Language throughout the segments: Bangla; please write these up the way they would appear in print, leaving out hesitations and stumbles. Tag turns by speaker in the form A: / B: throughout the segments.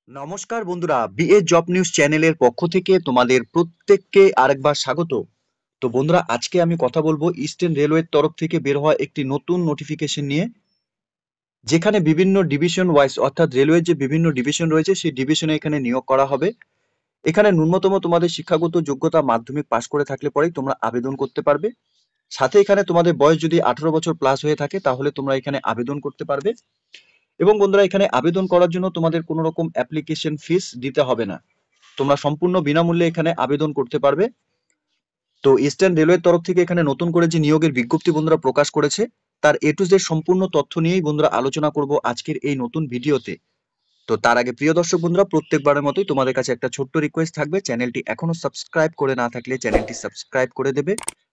A: নমস্কার বন্ধুরা, বিএ জব নিউজ চ্যানেলের পক্ষ থেকে তোমাদের প্রত্যেককে আরেকবার স্বাগত। তো বন্ধুরা, আজকে আমি কথা বলবো ইস্টার্ন রেলওয়ের তরফ থেকে বের হওয়া একটি নতুন নোটিফিকেশন নিয়ে, যেখানে বিভিন্ন ডিভিশন ওয়াইজ অর্থাৎ রেলওয়ের যে বিভিন্ন ডিভিশন রয়েছে সেই ডিভিশনে এখানে নিয়োগ করা হবে। এখানে ন্যূনতম তোমাদের শিক্ষাগত যোগ্যতা মাধ্যমিক পাশ করে থাকলে পরেই তোমরা আবেদন করতে পারবে। সাথে এখানে তোমাদের বয়স যদি 18 বছর প্লাস হয়ে থাকে তাহলে তোমরা এখানে আবেদন করতে পারবে। এবং বন্ধুরা, এখানে আবেদন করার জন্য তোমাদের কোনো রকম অ্যাপ্লিকেশন ফিস দিতে হবে না। তোমরা সম্পূর্ণ বিনামূল্যে এখানে আবেদন করতে পারবে। তো ইস্টার্ন রেলওয়ের তরফ থেকে এখানে নতুন করে যে নিয়োগের বিজ্ঞপ্তি বন্ধুরা প্রকাশ করেছে, তার এ টু জেড সম্পূর্ণ তথ্য নিয়েই বন্ধুরা আলোচনা করব আজকের এই নতুন ভিডিওতে। তো তার আগে প্রিয় দর্শক বন্ধুরা, প্রত্যেকবারের মতোই তোমাদের কাছে একটা ছোট্ট রিকোয়েস্ট থাকবে, চ্যানেলটি এখনো সাবস্ক্রাইব করে না থাকলে চ্যানেলটি সাবস্ক্রাইব করে দেবে।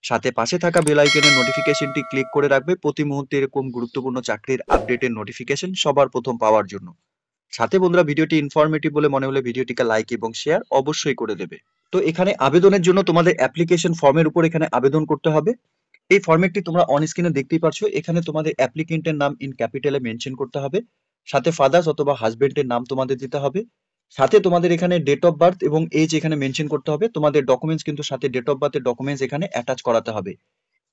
A: সাথে পাশে থাকা বেল আইকনের নোটিফিকেশনটি ক্লিক করে রাখবে প্রতি মুহূর্তে এরকম গুরুত্বপূর্ণ চাকরির আপডেটের নোটিফিকেশন সবার প্রথম পাওয়ার জন্য। সাথে বন্ধুরা, ভিডিওটি ইনফরমেটিভ বলে মনে হলে ভিডিওটিকে লাইক এবং শেয়ার অবশ্যই করে দেবে। তো এখানে আবেদনের জন্য তোমাদের অ্যাপ্লিকেশন ফর্মের উপর এখানে আবেদন করতে হবে। এই ফর্মেটটি তোমরা অন স্ক্রিনে দেখতেই পাচ্ছ। এখানে তোমাদের অ্যাপ্লিকেন্টের নাম ইন ক্যাপিটালে মেনশন করতে হবে। সাথে ফাদার্স অথবা হাজবেন্ডের নাম তোমাদের দিতে হবে। সাথে তোমাদের এখানে ডেট অফ বার্থ এবং এজ এখানে মেনশন করতে হবে। তোমাদের ডকুমেন্টস কিন্তু সাথে ডেট অফ বার্থের ডকুমেন্টস এখানে অ্যাটাচ করাতে হবে।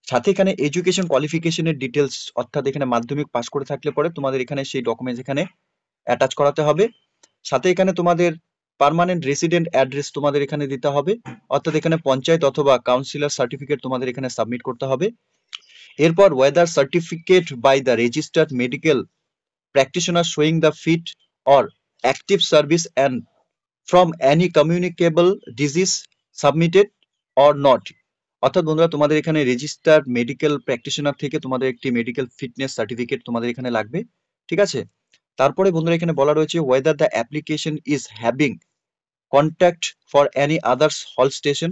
A: সাথে এখানে এডুকেশন কোয়ালিফিকেশনের ডিটেলস, অর্থাৎ এখানে মাধ্যমিক পাস করে থাকলে পরে তোমাদের এখানে সেই ডকুমেন্টস এখানে অ্যাটাচ করাতে হবে। সাথে এখানে তোমাদের পার্মানেন্ট রেসিডেন্ট অ্যাড্রেস তোমাদের এখানে দিতে হবে, অর্থাৎ এখানে পঞ্চায়েত অথবা কাউন্সিলর সার্টিফিকেট তোমাদের এখানে সাবমিট করতে হবে। এরপর whether certificate by the registered medical practitioner showing the fit or active service and from any communicable disease submitted or not. অর্থাৎ বন্ধুরা, তোমাদের এখানে রেজিস্টার্ড মেডিকেল প্র্যাকটিশনার থেকে তোমাদের একটি মেডিকেল ফিটনেস সার্টিফিকেট তোমাদের এখানে লাগবে। ঠিক আছে। তারপরে বন্ধুরা, এখানে বলা রয়েছে whether the application is having contact for Annie others হল স্টেশন।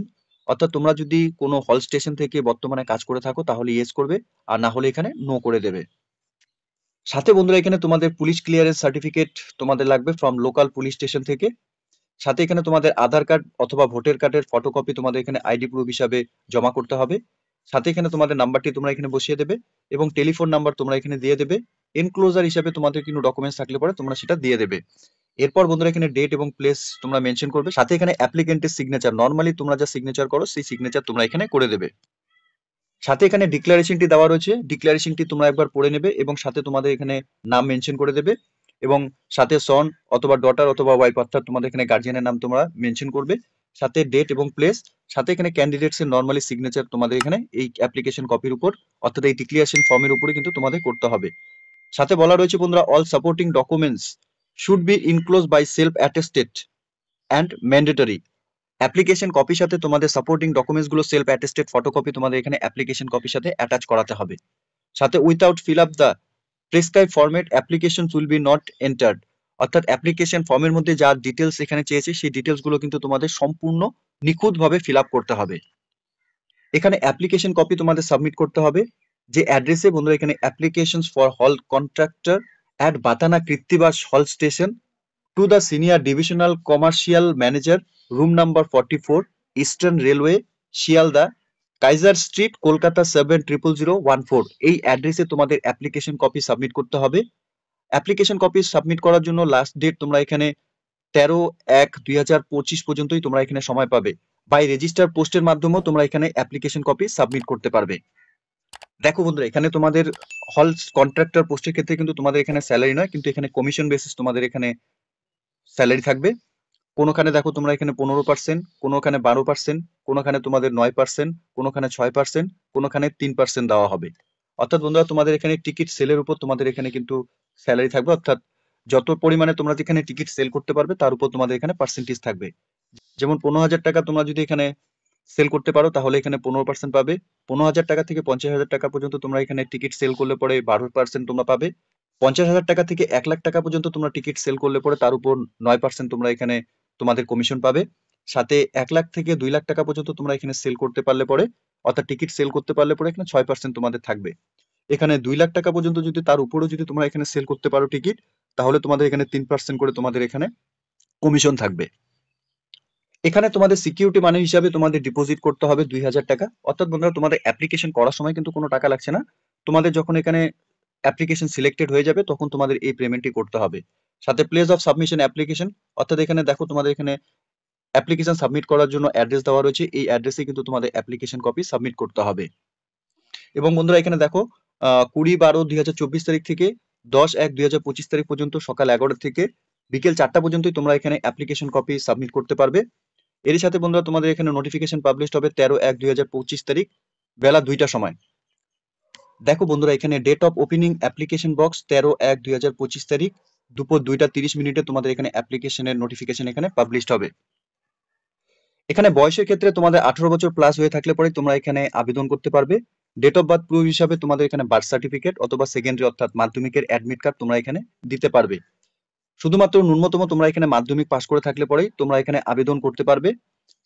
A: অর্থাৎ তোমরা যদি কোনো হল স্টেশন থেকে বর্তমানে কাজ করে থাকো তাহলে ইয়েস করবে, আর না হলে এখানে নো করে দেবে। সাথে বন্ধুরা, এখানে তোমাদের পুলিশ ক্লিয়ারেন্স সার্টিফিকেট তোমাদের লাগবে ফ্রম লোকাল পুলিশ স্টেশন থেকে। সাথে এখানে তোমাদের আধার কার্ড অথবা ভোটার কার্ডের ফটোকপি তোমাদের এখানে আইডি প্রুফ হিসাবে জমা করতে হবে। সাথে এখানে তোমাদের নাম্বারটি তোমরা এখানে বসিয়ে দেবে এবং টেলিফোন নাম্বার তোমরা এখানে দিয়ে দেবে। এনক্লোজার হিসাবে তোমাদের কিন্তু ডকুমেন্টস থাকলে পরে তোমরা সেটা দিয়ে দেবে। এরপর বন্ধুরা, এখানে ডেট এবং প্লেস তোমরা মেনশন করবে। সাথে এখানে অ্যাপ্লিকেন্টের সিগনেচার, নর্মালি তোমরা যা সিগনেচার করো সেই সিগনেচার তোমরা এখানে করে দেবে। সাথে এখানে ডিক্লারেশনটি দেওয়া রয়েছে, ডিক্লারেশনটি তোমরা একবার পড়ে নেবে এবং সাথে তোমাদের এখানে নাম মেনশন করে দেবে এবং সাথে সন অথবা ডটার অথবা ওয়াইফ, অর্থাৎ তোমাদের এখানে গার্জিয়ানের নাম তোমরা মেনশন করবে। সাথে ডেট এবং প্লেস, সাথে এখানে ক্যান্ডিডেটস এর নর্মালি সিগনেচার তোমাদের এখানে এই অ্যাপ্লিকেশন কপির উপর অর্থাৎ এই ডিক্লারেশন ফর্মের উপরে কিন্তু তোমাদের করতে হবে। সাথে বলা রয়েছে বন্ধুরা, all supporting documents should be enclose by self attested and mandatory. Application কপির সাথে তোমাদের সাপোর্টিং ডকুমেন্টস গুলো সেলফ অ্যাটেস্টেড ফটোকপি তোমাদের এখানে অ্যাপ্লিকেশন কপির সাথে অ্যাটাচ করাতে হবে। সাথে without fill up the prescribe format application will be not entered. অর্থাৎ অ্যাপ্লিকেশন ফর্মের মধ্যে যা ডিটেলস এখানে চেয়েছে সেই ডিটেলস গুলো কিন্তু তোমাদের সম্পূর্ণ নিখুঁতভাবে ফিল আপ করতে হবে। এখানে অ্যাপ্লিকেশন কপি তোমাদের সাবমিট করতে হবে যে অ্যাড্রেসে বন্ধুরা, এখানে অ্যাপ্লিকেশনস ফর হল কন্ট্রাক্টর অ্যাট বাতানা কৃত্তিবাস হল station to the senior divisional commercial manager, room number 44, eastern railway, Sealdah, Kaiser street, Kolkata 700014। এই অ্যাড্রেসে তোমাদের অ্যাপ্লিকেশন কপি সাবমিট করতে হবে। অ্যাপ্লিকেশন কপি সাবমিট করার জন্য লাস্ট ডেট তোমরা এখানে 13/1/2025 পর্যন্তই তোমরা এখানে সময় পাবে। বাই রেজিস্টার পোস্টের মাধ্যমেও তোমরা এখানে অ্যাপ্লিকেশন কপি সাবমিট করতে পারবে। দেখো বন্ধুরা, এখানে তোমাদের হল কন্ট্রাক্টর পোস্টের ক্ষেত্রে কিন্তু তোমাদের এখানে স্যালারি নয়, কিন্তু এখানে কমিশন বেসিস তোমাদের এখানে স্যালারি থাকবে। কোনোখানে দেখো তোমরা এখানে 15%, কোনোখানে 12%, কোনোখানে তোমাদের 9%, কোনোখানে 6%, কোনোখানে 3% দেওয়া হবে। অর্থাৎ বন্ধুরা, তোমাদের এখানে টিকিট সেলের উপর তোমাদের এখানে কিন্তু স্যালারি থাকবে, অর্থাৎ যত পরিমাণে তোমরা যেখানে টিকিট সেল করতে পারবে তার উপর তোমাদের এখানে পার্সেন্টেজ থাকবে। যেমন 15,000 টাকা তোমরা যদি এখানে সেল করতে পারো তাহলে এখানে 15% পাবে। 15,000 টাকা থেকে 50,000 টাকা পর্যন্ত তোমরা এখানে টিকিট সেল করলে পরে 12% তোমরা পাবে। 50,000 টাকা থেকে 1 লাখ টাকা পর্যন্ত তোমরা টিকিট সেল করলে পরে তার উপর 9% তোমরা এখানে তোমাদের কমিশন পাবে। সাথে 1 লাখ থেকে 2 লাখ টাকা পর্যন্ত তোমরা এখানে সেল করতে পারলে পরে, অর্থাৎ টিকিট সেল করতে পারলে পরে এখানে 6% তোমাদের থাকবে। এখানে 2 লাখ টাকা পর্যন্ত যদি তার উপরেও যদি তোমরা এখানে সেল করতে পারো টিকিট, তাহলে তোমাদের এখানে 3% করে তোমাদের এখানে কমিশন থাকবে। এখানে তোমাদের সিকিউরিটি মানি হিসাবে তোমাদের ডিপোজিট করতে হবে 2,000 টাকা। অর্থাৎ বন্ধুরা, তোমাদের অ্যাপ্লিকেশন করার সময় কিন্তু কোনো টাকা লাগছে না। তোমাদের যখন এখানে অ্যাপ্লিকেশন সিলেক্টেড হয়ে যাবে তখন তোমাদের এই পেমেন্টটি করতে হবে। সাথে প্লেস অফ সাবমিশন অ্যাপ্লিকেশন, অর্থাৎ এখানে দেখো তোমাদের এখানে অ্যাপ্লিকেশন সাবমিট করার জন্য অ্যাড্রেস দেওয়া রয়েছে, এই অ্যাড্রেসে কিন্তু তোমাদের অ্যাপ্লিকেশন কপি সাবমিট করতে হবে। এবং বন্ধুরা এখানে দেখো 20/12/2024 তারিখ থেকে 10/1/2025 তারিখ পর্যন্ত সকাল 11টা থেকে বিকেল 4টা পর্যন্তই তোমরা এখানে অ্যাপ্লিকেশন কপি সাবমিট করতে পারবে। এরই সাথে বন্ধুরা তোমাদের এখানে নোটিফিকেশন পাবলিশ হবে 13/1/2025 তারিখ বেলা 2টার সময়। দেখো বন্ধুরা এখানে date of opening application box 13/1/2025 তারিখ দুপুর 2:30 তোমাদের এখানে অ্যাপ্লিকেশনের নোটিফিকেশন এখানে পাবলিশ হবে। এখানে বয়সের ক্ষেত্রে তোমাদের 18 বছর প্লাস হয়ে থাকলে পরে তোমরা এখানে আবেদন করতে পারবে। ডেট অফ বার্থ প্রুফ হিসাবে তোমাদের এখানে বার্থ সার্টিফিকেট অথবা সেকেন্ডারি অর্থাৎ মাধ্যমিকের অ্যাডমিট কার্ড তোমরা এখানে দিতে পারবে। শুধুমাত্র ন্যূনতম তোমরা এখানে মাধ্যমিক পাস করে থাকলে পরেই তোমরা এখানে আবেদন করতে পারবে।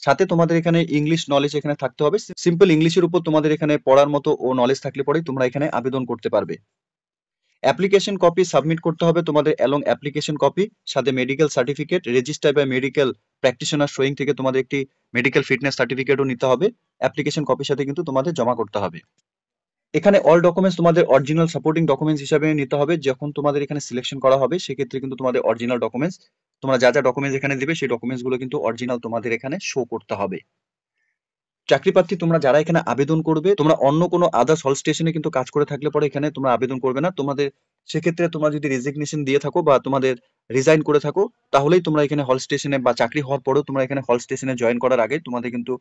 A: সাথে তোমাদের এখানে ইংলিশ নলেজ এখানে থাকতে হবে, সিম্পল ইংলিশের উপর তোমাদের এখানে পড়ার মতো ও নলেজ থাকলে পরেই তোমরা এখানে আবেদন করতে পারবে। অ্যাপ্লিকেশন কপি সাবমিট করতে হবে তোমাদের অ্যালং অ্যাপ্লিকেশন কপি, সাথে medical certificate register by medical practitioner showing থেকে তোমাদের একটি মেডিকেল ফিটনেস সার্টিফিকেটও নিতে হবে, অ্যাপ্লিকেশন কপির সাথে কিন্তু তোমাদের জমা করতে হবে। এখানে অল ডকুমেন্টস তোমাদের অরিজিনাল সাপোর্টিং ডকুমেন্টস হিসাবে নিতে হবে, যখন তোমাদের এখানে সিলেকশন করা হবে সেক্ষেত্রে কিন্তু তোমাদের অরিজিনাল ডকুমেন্টস, তোমরা যা যা ডকুমেন্টস এখানে দিবে সেই ডকুমেন্টস গুলো কিন্তু অরিজিনাল তোমাদের এখানে শো করতে হবে। চাকরি প্রার্থী তোমরা যারা এখানে আবেদন করবে, তোমরা অন্য কোনো আদার্স হল স্টেশনে কিন্তু কাজ করে থাকলে পরে এখানে তোমরা আবেদন করবে না। তোমাদের সেক্ষেত্রে তোমরা যদি রেজিগনেশন দিয়ে থাকো বা তোমাদের রিজাইন করে থাকো, তাহলেই তোমরা এখানে হল স্টেশনে বা চাকরি হওয়ার পরেও তোমরা এখানে হল স্টেশনে জয়েন করার আগে তোমাদের কিন্তু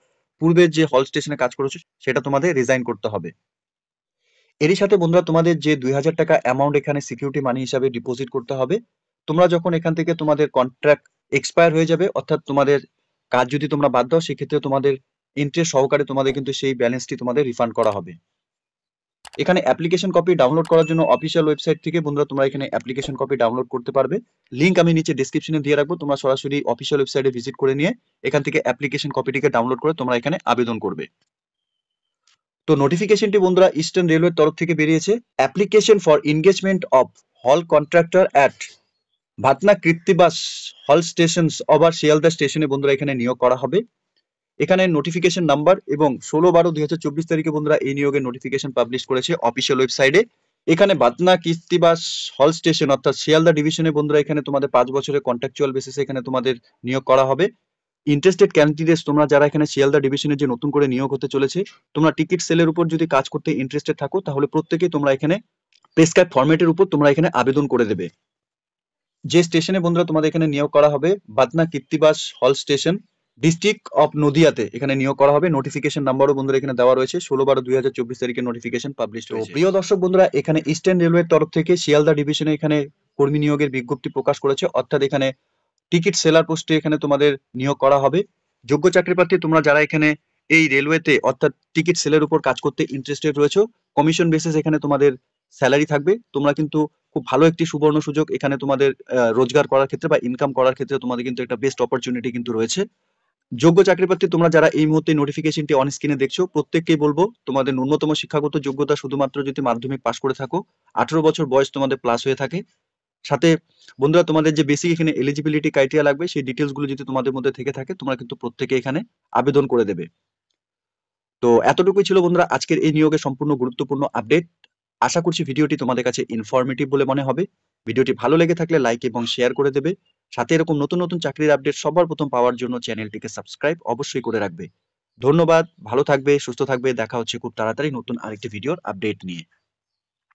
A: পূর্বের যে হল স্টেশনে কাজ করেছো সেটা তোমাদের রিজাইন করতে হবে। এরই সাথে বন্ধুরা তোমাদের যে 2000 টাকা অ্যামাউন্ট এখানে সিকিউরিটি মানি হিসাবে ডিপোজিট করতে হবে। তোমরা যখন এখান থেকে তোমাদের কন্ট্রাক্ট এক্সপায়ার হয়ে যাবে, অর্থাৎ তোমাদের কাজ যদি তোমরা বাদ দাও, সেক্ষেত্রে তোমাদের ইন্টারেস্ট সহকারে তোমাদের কিন্তু সেই ব্যালেন্সটি তোমাদের রিফান্ড করা হবে। এখানে অ্যাপ্লিকেশন কপি ডাউনলোড করার জন্য অফিসিয়াল ওয়েবসাইট থেকে বন্ধুরা তোমরা এখানে অ্যাপ্লিকেশন কপি ডাউনলোড করতে পারবে। লিংক আমি নিচে ডেসক্রিপশনে দিয়ে রাখবো, তোমরা সরাসরি অফিসিয়াল ওয়েবসাইটে ভিজিট করে নিয়ে এখান থেকে অ্যাপ্লিকেশন কপিটিকে ডাউনলোড করে তোমরা এখানে আবেদন করবে। তো নোটিফিকেশনটি বন্ধুরা ইস্টার্ন রেলওয়ের তরফ থেকে বেরিয়েছে। অ্যাপ্লিকেশন ফর এনগেজমেন্ট অফ হল কন্ট্রাক্টর অ্যাট ভাতনা কৃত্তিবাস হল স্টেশনস ওভার শিয়ালদা স্টেশনে বন্ধুরা এখানে নিয়োগ করা হবে। এখানে নোটিফিকেশন নাম্বার এবং 16/12/2024 তারিখে বন্ধুরা এই নিয়োগের নোটিফিকেশন পাবলিশ করেছে অফিসিয়াল ওয়েবসাইটে। এখানে ভাতনা কৃত্তিবাস হল স্টেশন অর্থাৎ শিয়ালদা ডিভিশনে বন্ধুরা এখানে তোমাদের 5 বছরের কন্ট্রাকচুয়াল বেসিসে এখানে তোমাদের নিয়োগ করা হবে। ইন্টারেস্টেড ক্যান্ডিডেটস তোমরা যারা এখানে শিয়ালদা ডিভিশনে যে নতুন করে নিয়োগ হতে চলেছে, তোমরা টিকিট সেলের উপর যদি কাজ করতে ইন্টারেস্টেড থাকো, তাহলে প্রত্যেকেই তোমরা এখানে প্রেসক্রাইব ফরম্যাটের উপর তোমরা এখানে আবেদন করে দেবে। যে স্টেশনে বন্ধুরা তোমাদের এখানে নিয়োগ করা হবে, ভাতনা কৃত্তিবাস হল স্টেশন, ডিস্ট্রিক্ট অফ নদিয়াতে এখানে নিয়োগ করা হবে। নোটিফিকেশন নাম্বারও বন্ধুরা এখানে দেওয়া রয়েছে, 16/12/2024 তারিখে নোটিফিকেশন পাবলিশ হয়েছে। প্রিয় দর্শক বন্ধুরা, এখানে ইস্টার্ন রেলওয়ের তরফ থেকে শিয়ালদা ডিভিশনে এখানে কর্মী নিয়োগের বিজ্ঞপ্তি প্রকাশ করেছে, অর্থাৎ এখানে টিকিট সেলার পোস্টে এখানে তোমাদের নিয়োগ করা হবে। যোগ্য চাকরি প্রার্থী তোমরা যারা এখানে এই রেলওয়েতে অর্থাৎ টিকিট সেলের উপর কাজ করতে ইন্টারেস্টেড রয়েছে, কমিশন বেসিস এখানে তোমাদের স্যালারি থাকবে। তোমরা কিন্তু খুব ভালো একটি সুবর্ণ সুযোগ এখানে তোমাদের রোজগার করার ক্ষেত্রে বা ইনকাম করার ক্ষেত্রে তোমাদের কিন্তু একটা বেস্ট অপরচুনিটি কিন্তু রয়েছে। যোগ্য চাকরি প্রার্থী তোমরা যারা এই মুহূর্তে নোটিফিকেশনটি অন স্ক্রিনে দেখছো, প্রত্যেককেই বলবো তোমাদের ন্যূনতম শিক্ষাগত যোগ্যতা শুধুমাত্র যদি মাধ্যমিক পাস করে থাকো, 18 বছর বয়স তোমাদের প্লাস হয়ে থাকে, সাথে বন্ধুরা তোমাদের যে বেসিক এখানে এলিজিবিলিটি ক্রাইটেরিয়া লাগবে সেই ডিটেলস গুলো যদি তোমাদের মধ্যে থেকে থাকে, তোমরা কিন্তু প্রত্যেকে এখানে আবেদন করে দেবে। তো এতটুকুই ছিল বন্ধুরা আজকের এই নিয়োগের সম্পূর্ণ গুরুত্বপূর্ণ আপডেট। আশা করছি ভিডিওটি তোমাদের কাছে ইনফরমেটিভ বলে মনে হবে। ভিডিওটি ভালো লেগে থাকলে লাইক এবং শেয়ার করে দেবে। সাথে এরকম নতুন নতুন চাকরির আপডেট সবার প্রথম পাওয়ার জন্য চ্যানেলটিকে সাবস্ক্রাইব অবশ্যই করে রাখবে। ধন্যবাদ, ভালো থাকবে, সুস্থ থাকবে। দেখা হচ্ছে খুব তাড়াতাড়ি নতুন আরেকটি ভিডিওর আপডেট নিয়ে।